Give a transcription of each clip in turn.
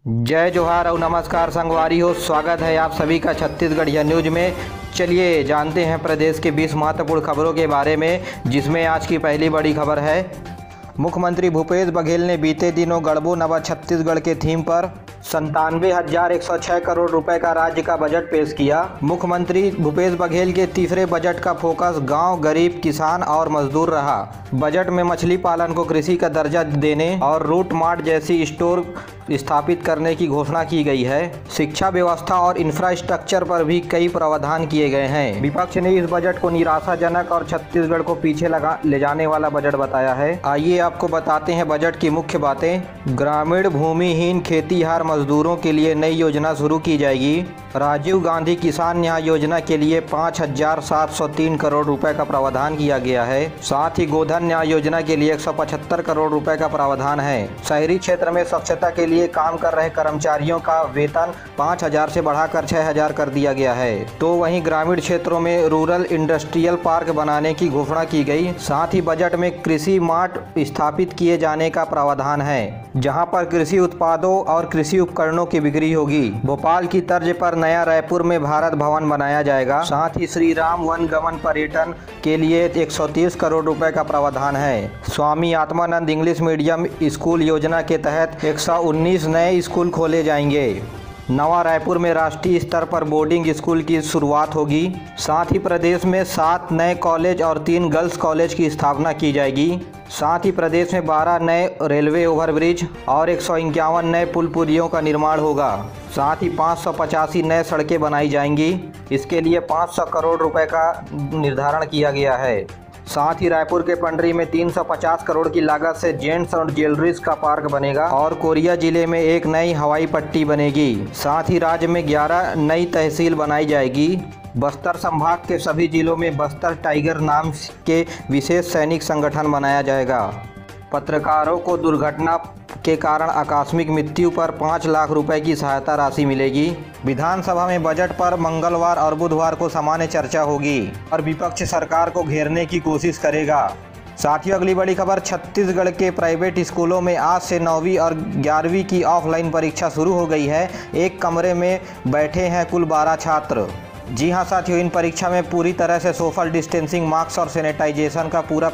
जय जोहार और नमस्कार संगवारी हो। स्वागत है आप सभी का छत्तीसगढ़िया न्यूज में। चलिए जानते हैं प्रदेश के 20 महत्वपूर्ण खबरों के बारे में, जिसमें आज की पहली बड़ी खबर है। मुख्यमंत्री भूपेश बघेल ने बीते दिनों गढ़बो नवा छत्तीसगढ़ के थीम पर 97,106 करोड़ रुपए का राज्य का बजट पेश किया। मुख्यमंत्री भूपेश बघेल के तीसरे बजट का फोकस गांव, गरीब, किसान और मजदूर रहा। बजट में मछली पालन को कृषि का दर्जा देने और रूट मार्ट जैसी स्टोर स्थापित करने की घोषणा की गई है। शिक्षा व्यवस्था और इंफ्रास्ट्रक्चर पर भी कई प्रावधान किए गए हैं। विपक्ष ने इस बजट को निराशाजनक और छत्तीसगढ़ को पीछे ले जाने वाला बजट बताया है। आइए आपको बताते हैं बजट की मुख्य बातें। ग्रामीण भूमिहीन खेतीहार मजदूरों के लिए नई योजना शुरू की जाएगी। राजीव गांधी किसान न्याय योजना के लिए 5,703 करोड़ रुपए का प्रावधान किया गया है। साथ ही गोधन न्याय योजना के लिए 175 करोड़ रुपए का प्रावधान है। शहरी क्षेत्र में स्वच्छता के लिए काम कर रहे कर्मचारियों का वेतन 5,000 से बढ़ाकर 6,000 कर दिया गया है। तो वहीं ग्रामीण क्षेत्रों में रूरल इंडस्ट्रियल पार्क बनाने की घोषणा की गई। साथ ही बजट में कृषि मार्ट स्थापित किए जाने का प्रावधान है, जहां पर कृषि उत्पादों और कृषि उपकरणों की बिक्री होगी। भोपाल की तर्ज पर नया रायपुर में भारत भवन बनाया जाएगा। साथ ही श्री राम वनगमन पर्यटन के लिए 130 करोड़ रुपए का प्रावधान है। Swami Atmanand English medium school योजना के तहत 119 नए स्कूल खोले जाएंगे। नवा रायपुर में राष्ट्रीय स्तर पर बोर्डिंग स्कूल की शुरुआत होगी। साथ ही प्रदेश में 7 नए कॉलेज और 3 गर्ल्स कॉलेज की स्थापना की जाएगी। साथ ही प्रदेश में 12 नए रेलवे ओवरब्रिज और 151 नए पुल पुलियों का निर्माण होगा। साथ ही 585 नए सड़कें बनाई जाएंगी। इसके लिए 500 करोड़ रुपए का निर्धारण किया गया है। साथ ही रायपुर के पंडरी में 350 करोड़ की लागत से जेंट्स और ज्वेलरीज का पार्क बनेगा और कोरिया जिले में एक नई हवाई पट्टी बनेगी। साथ ही राज्य में 11 नई तहसील बनाई जाएगी। बस्तर संभाग के सभी जिलों में बस्तर टाइगर नाम के विशेष सैनिक संगठन बनाया जाएगा। पत्रकारों को दुर्घटना के कारण आकस्मिक मृत्यु पर 5 लाख रुपए की सहायता राशि मिलेगी। विधानसभा में बजट पर मंगलवार और बुधवार को सामान्य चर्चा होगी और विपक्ष सरकार को घेरने की कोशिश करेगा। साथियों, अगली बड़ी खबर, छत्तीसगढ़ के प्राइवेट स्कूलों में आज से 9वीं और 11वीं की ऑफलाइन परीक्षा शुरू हो गई है। एक कमरे में बैठे हैं कुल 12 छात्र। जी हां साथियों, इन परीक्षा में पूरी तरह से सोशल डिस्टेंसिंग, मास्क और सैनिटाइजेशन का पूरा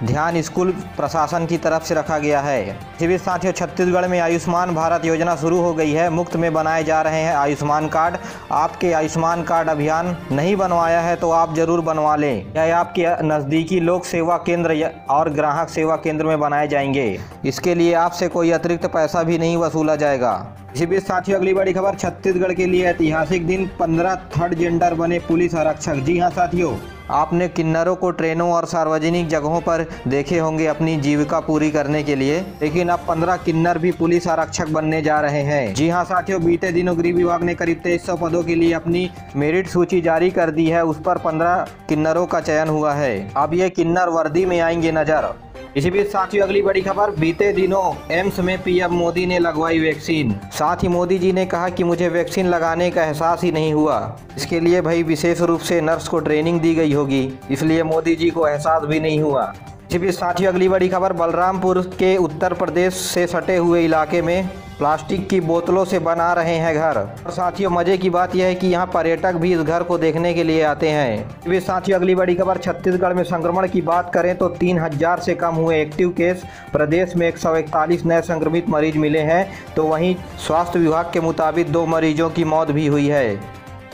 ध्यान स्कूल प्रशासन की तरफ से रखा गया है। इसी बीच साथियों, छत्तीसगढ़ में आयुष्मान भारत योजना शुरू हो गई है। मुफ्त में बनाए जा रहे हैं आयुष्मान कार्ड। आपके आयुष्मान कार्ड अभियान नहीं बनवाया है तो आप जरूर बनवा लें। यह आपके नज़दीकी लोक सेवा केंद्र और ग्राहक सेवा केंद्र में बनाए जाएंगे। इसके लिए आपसे कोई अतिरिक्त पैसा भी नहीं वसूला जाएगा। इसी बीच साथियों, अगली बड़ी खबर, छत्तीसगढ़ के लिए ऐतिहासिक दिन, 15 थर्ड जेंडर बने पुलिस आरक्षक। जी हां साथियों, आपने किन्नरों को ट्रेनों और सार्वजनिक जगहों पर देखे होंगे अपनी जीविका पूरी करने के लिए, लेकिन अब 15 किन्नर भी पुलिस आरक्षक बनने जा रहे हैं। जी हां साथियों, बीते दिनों गृह विभाग ने करीब 2300 पदों के लिए अपनी मेरिट सूची जारी कर दी है। उस पर 15 किन्नरों का चयन हुआ है। अब ये किन्नर वर्दी में आएंगे नजर। इसी बीच साथियों, अगली बड़ी खबर, बीते दिनों एम्स में पीएम मोदी ने लगवाई वैक्सीन। साथ ही मोदी जी ने कहा कि मुझे वैक्सीन लगाने का एहसास ही नहीं हुआ। इसके लिए भाई विशेष रूप से नर्स को ट्रेनिंग दी गई होगी, इसलिए मोदी जी को एहसास भी नहीं हुआ। इसी बीच साथियों, अगली बड़ी खबर, बलरामपुर के उत्तर प्रदेश से सटे हुए इलाके में प्लास्टिक की बोतलों से बना रहे हैं घर। और साथियों, मजे की बात यह है कि यहाँ पर्यटक भी इस घर को देखने के लिए आते हैं। वे साथियों, अगली बड़ी खबर, छत्तीसगढ़ में संक्रमण की बात करें तो 3000 से कम हुए एक्टिव केस। प्रदेश में 141 नए संक्रमित मरीज मिले हैं। तो वहीं स्वास्थ्य विभाग के मुताबिक 2 मरीजों की मौत भी हुई है।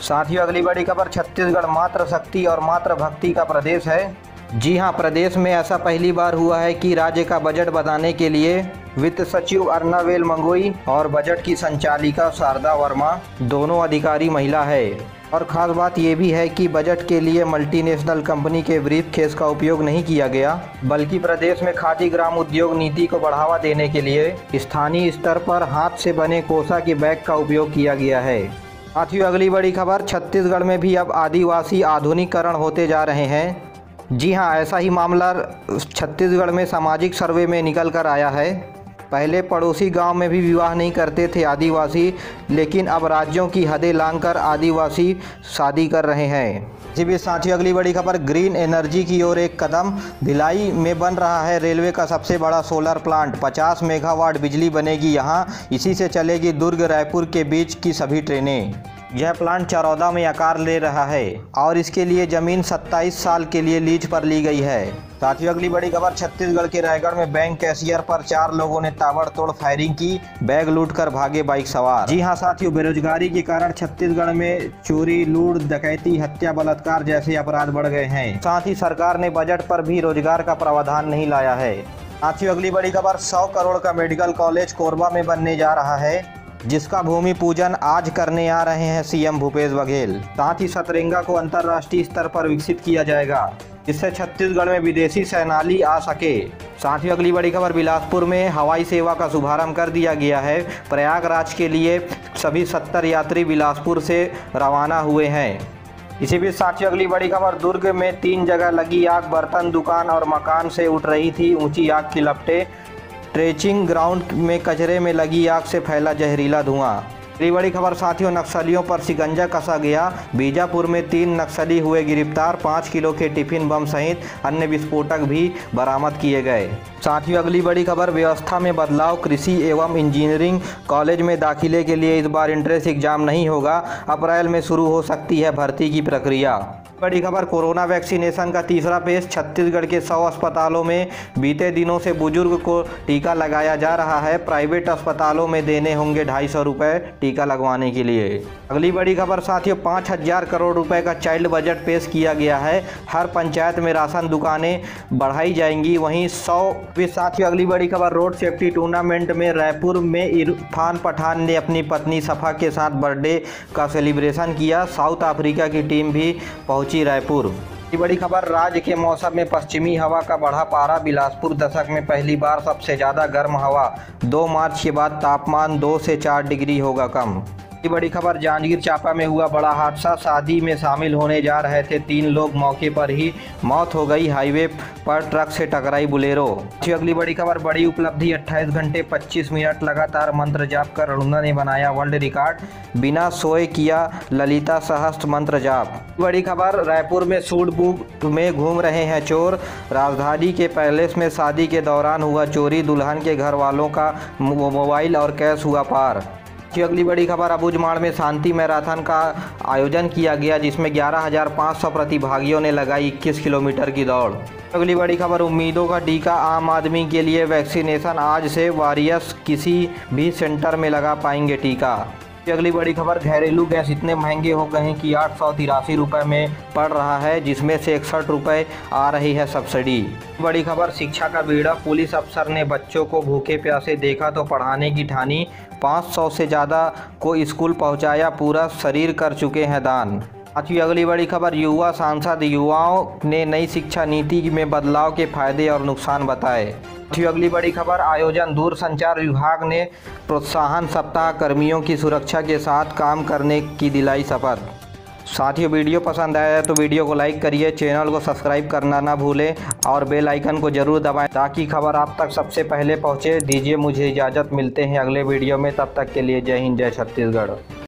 साथियों, अगली बड़ी खबर, छत्तीसगढ़ मातृ शक्ति और मातृ भक्ति का प्रदेश है। जी हां, प्रदेश में ऐसा पहली बार हुआ है कि राज्य का बजट बनाने के लिए वित्त सचिव अर्नावेल मंगोई और बजट की संचालिका शारदा वर्मा दोनों अधिकारी महिला है। और ख़ास बात यह भी है कि बजट के लिए मल्टीनेशनल कंपनी के ब्रीफ केस का उपयोग नहीं किया गया, बल्कि प्रदेश में खादी ग्राम उद्योग नीति को बढ़ावा देने के लिए स्थानीय स्तर पर हाथ से बने कोसा के बैग का उपयोग किया गया है। साथियों, अगली बड़ी खबर, छत्तीसगढ़ में भी अब आदिवासी आधुनिकीकरण होते जा रहे हैं। जी हां, ऐसा ही मामला छत्तीसगढ़ में सामाजिक सर्वे में निकल कर आया है। पहले पड़ोसी गांव में भी विवाह नहीं करते थे आदिवासी, लेकिन अब राज्यों की हदें लांघकर आदिवासी शादी कर रहे हैं। इसी बीच साथियों अगली बड़ी खबर, ग्रीन एनर्जी की ओर एक कदम। भिलाई में बन रहा है रेलवे का सबसे बड़ा सोलर प्लांट। 50 मेगावाट बिजली बनेगी यहां। इसी से चलेगी दुर्ग रायपुर के बीच की सभी ट्रेनें। यह प्लांट चरौदा में आकार ले रहा है और इसके लिए ज़मीन 27 साल के लिए लीज पर ली गई है। साथियों अगली बड़ी खबर, छत्तीसगढ़ के रायगढ़ में बैंक कैशियर पर 4 लोगों ने ताबड़तोड़ फायरिंग की, बैग लूटकर भागे बाइक सवार। जी हां साथियों, बेरोजगारी के कारण छत्तीसगढ़ में चोरी, लूट, डकैती, हत्या, बलात्कार जैसे अपराध बढ़ गए हैं। साथ ही सरकार ने बजट पर भी रोजगार का प्रावधान नहीं लाया है। साथियों अगली बड़ी खबर, 100 करोड़ का मेडिकल कॉलेज कोरबा में बनने जा रहा है, जिसका भूमि पूजन आज करने आ रहे हैं सीएम भूपेश बघेल। साथ ही सतरंगा को अंतर्राष्ट्रीय स्तर पर विकसित किया जाएगा, जिससे छत्तीसगढ़ में विदेशी सैलानी आ सके। साथ ही अगली बड़ी खबर, बिलासपुर में हवाई सेवा का शुभारंभ कर दिया गया है। प्रयागराज के लिए सभी 70 यात्री बिलासपुर से रवाना हुए हैं। इसी बीच साथियों अगली बड़ी खबर, दुर्ग में 3 जगह लगी आग, बर्तन दुकान और मकान से उठ रही थी ऊंची आग की लपटें। ट्रेचिंग ग्राउंड में कचरे में लगी आग से फैला जहरीला धुआं। अगली बड़ी खबर साथियों, नक्सलियों पर शिकंजा कसा गया। बीजापुर में 3 नक्सली हुए गिरफ्तार। 5 किलो के टिफिन बम सहित अन्य विस्फोटक भी बरामद किए गए। साथियों अगली बड़ी खबर, व्यवस्था में बदलाव। कृषि एवं इंजीनियरिंग कॉलेज में दाखिले के लिए इस बार एंट्रेंस एग्जाम नहीं होगा। अप्रैल में शुरू हो सकती है भर्ती की प्रक्रिया। बड़ी खबर, कोरोना वैक्सीनेशन का तीसरा फेज। छत्तीसगढ़ के 100 अस्पतालों में बीते दिनों से बुजुर्ग को टीका लगाया जा रहा है। प्राइवेट अस्पतालों में देने होंगे 250 रुपये टीका लगवाने के लिए। अगली बड़ी खबर साथियों, 5000 करोड़ रुपए का चाइल्ड बजट पेश किया गया है। हर पंचायत में राशन दुकानें बढ़ाई जाएंगी। वहीं 100 साथियों अगली बड़ी खबर, रोड सेफ्टी टूर्नामेंट में रायपुर में इरफान पठान ने अपनी पत्नी सफा के साथ बर्थडे का सेलिब्रेशन किया। साउथ अफ्रीका की टीम भी पहुंची रायपुर। बड़ी खबर, राज्य के मौसम में पश्चिमी हवा का बढ़ा पारा। बिलासपुर दशक में पहली बार सबसे ज़्यादा गर्म हवा। 2 मार्च के बाद तापमान 2 से 4 डिग्री होगा कम। बड़ी खबर, जांजगीर चांपा में हुआ बड़ा हादसा। शादी में शामिल होने जा रहे थे 3 लोग, मौके पर ही मौत हो गई। हाईवे पर ट्रक से टकराई बुलेरो। अगली बड़ी खबर, बड़ी उपलब्धि। 28 घंटे 25 मिनट लगातार मंत्र जाप कर अरुणा ने बनाया वर्ल्ड रिकॉर्ड। बिना सोए किया ललिता सहस्त्र मंत्र जाप। बड़ी खबर, रायपुर में सूट बूट में घूम रहे हैं चोर। राजधानी के पैलेस में शादी के दौरान हुआ चोरी। दुल्हन के घर वालों का मोबाइल और कैश हुआ पार। अगली बड़ी खबर, अबूझमाड़ में शांति मैराथन का आयोजन किया गया, जिसमें 11,500 प्रतिभागियों ने लगाई 21 किलोमीटर की दौड़। अगली बड़ी खबर, उम्मीदों का टीका। आम आदमी के लिए वैक्सीनेशन आज से। वॉरियर्स किसी भी सेंटर में लगा पाएंगे टीका। अगली बड़ी खबर, घरेलू गैस इतने महंगे हो गए हैं कि 883 रुपये में पड़ रहा है, जिसमें से 61 रुपये आ रही है सब्सिडी। बड़ी खबर, शिक्षा का बीड़ा। पुलिस अफसर ने बच्चों को भूखे प्यासे देखा तो पढ़ाने की ठानी। 500 से ज़्यादा को स्कूल पहुंचाया, पूरा शरीर कर चुके हैं दान। अगली बड़ी खबर, युवा सांसद। युवाओं ने नई शिक्षा नीति में बदलाव के फायदे और नुकसान बताए। अगली बड़ी खबर, आयोजन। दूरसंचार विभाग ने प्रोत्साहन सप्ताह, कर्मियों की सुरक्षा के साथ काम करने की दिलाई शपथ। साथियों वीडियो पसंद आया तो वीडियो को लाइक करिए, चैनल को सब्सक्राइब करना ना भूलें और बेल आइकन को जरूर दबाएं ताकि खबर आप तक सबसे पहले पहुंचे। दीजिए मुझे इजाज़त, मिलते हैं अगले वीडियो में। तब तक के लिए जय हिंद, जय छत्तीसगढ़।